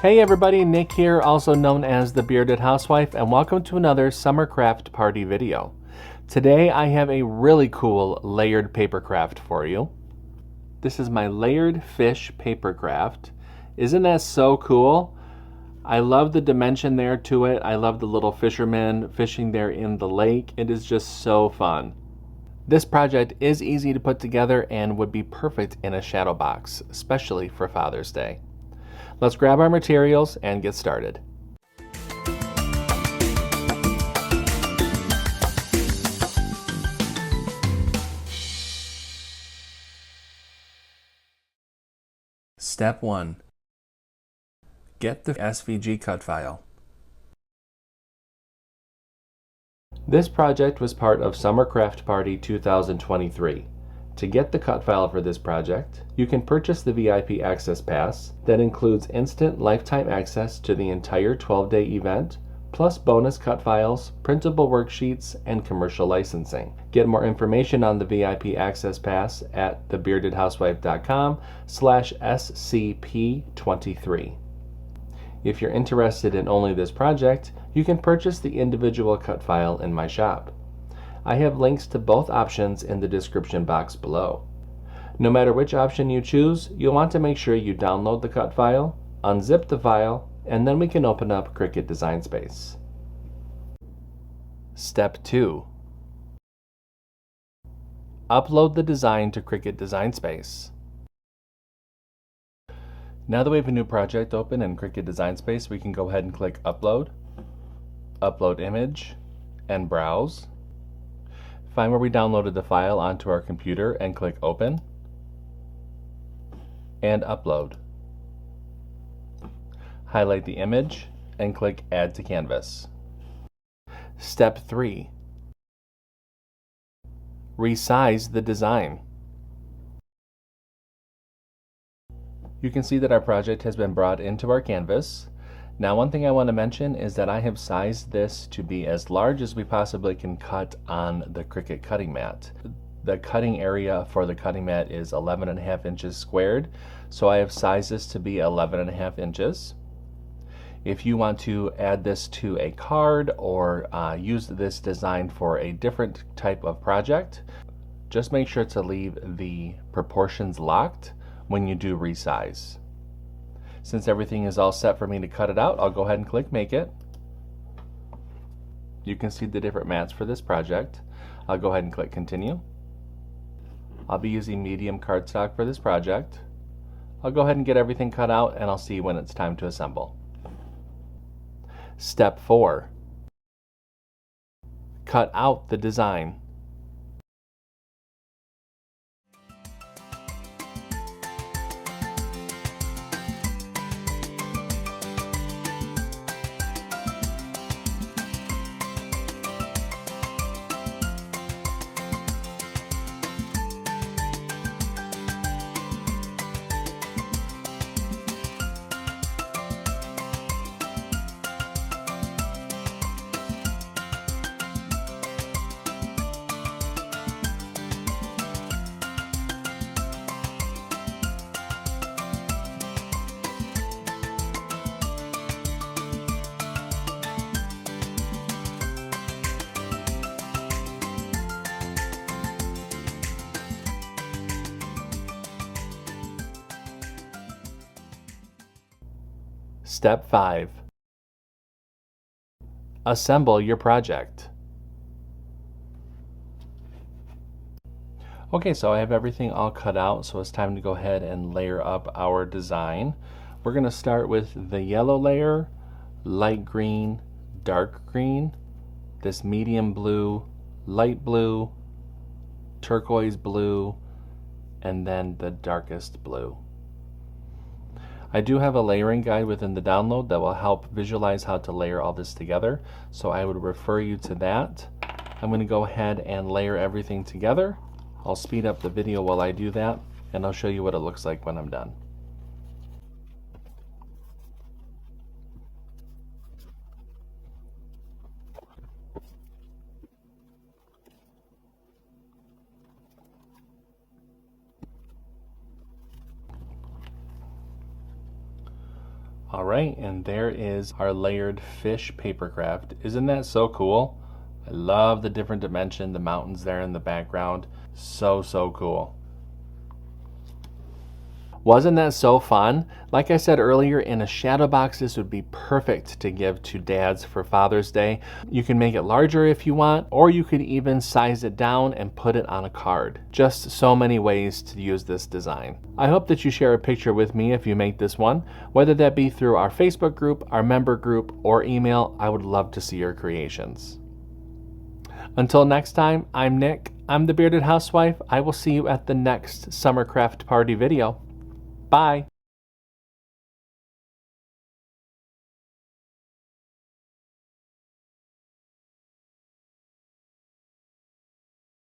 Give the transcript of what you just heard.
Hey everybody, Nick here, also known as the Bearded Housewife, and welcome to another summer craft party video. Today I have a really cool layered paper craft for you. This is my layered fish paper craft. Isn't that so cool? I love the dimension there to it. I love the little fishermen fishing there in the lake. It is just so fun. This project is easy to put together and would be perfect in a shadow box, especially for Father's Day. Let's grab our materials and get started. Step 1. Get the SVG cut file. This project was part of Summer Craft Party 2023. To get the cut file for this project, you can purchase the VIP Access Pass that includes instant lifetime access to the entire 12-day event, plus bonus cut files, printable worksheets, and commercial licensing. Get more information on the VIP Access Pass at thebeardedhousewifecom/SCP23. If you're interested in only this project, you can purchase the individual cut file in my shop. I have links to both options in the description box below. No matter which option you choose, you'll want to make sure you download the cut file, unzip the file, and then we can open up CRICUT Design Space. Step 2. Upload the design to CRICUT Design Space. Now that we have a new project open in CRICUT Design Space, we can go ahead and click Upload, Upload Image, and Browse. Find where we downloaded the file onto our computer and click Open and Upload. Highlight the image and click Add to Canvas. Step 3. Resize the design. You can see that our project has been brought into our canvas. Now, one thing I want to mention is that I have sized this to be as large as we possibly can cut on the CRICUT cutting mat. The cutting area for the cutting mat is 11.5 inches squared, so I have sized this to be 11.5 inches. If you want to add this to a card or use this design for a different type of project, just make sure to leave the proportions locked when you do resize. Since everything is all set for me to cut it out, I'll go ahead and click Make It. You can see the different mats for this project. I'll go ahead and click Continue. I'll be using medium cardstock for this project. I'll go ahead and get everything cut out and I'll see when it's time to assemble. Step 4. Cut out the design. Step 5. Assemble your project. Okay, so I have everything all cut out, so it's time to go ahead and layer up our design. We're going to start with the yellow layer, light green, dark green, this medium blue, light blue, turquoise blue, and then the darkest blue. I do have a layering guide within the download that will help visualize how to layer all this together, so I would refer you to that. I'm going to go ahead and layer everything together. I'll speed up the video while I do that, and I'll show you what it looks like when I'm done. All right, and there is our layered fish paper craft. Isn't that so cool? I love the different dimension, the mountains there in the background. So cool. Wasn't that so fun? Like I said earlier, in a shadow box, this would be perfect to give to dads for Father's Day. You can make it larger if you want, or you could even size it down and put it on a card. Just so many ways to use this design. I hope that you share a picture with me if you make this one, whether that be through our Facebook group, our member group, or email. I would love to see your creations. Until next time, I'm Nick. I'm the Bearded Housewife. I will see you at the next summer craft party video. Bye.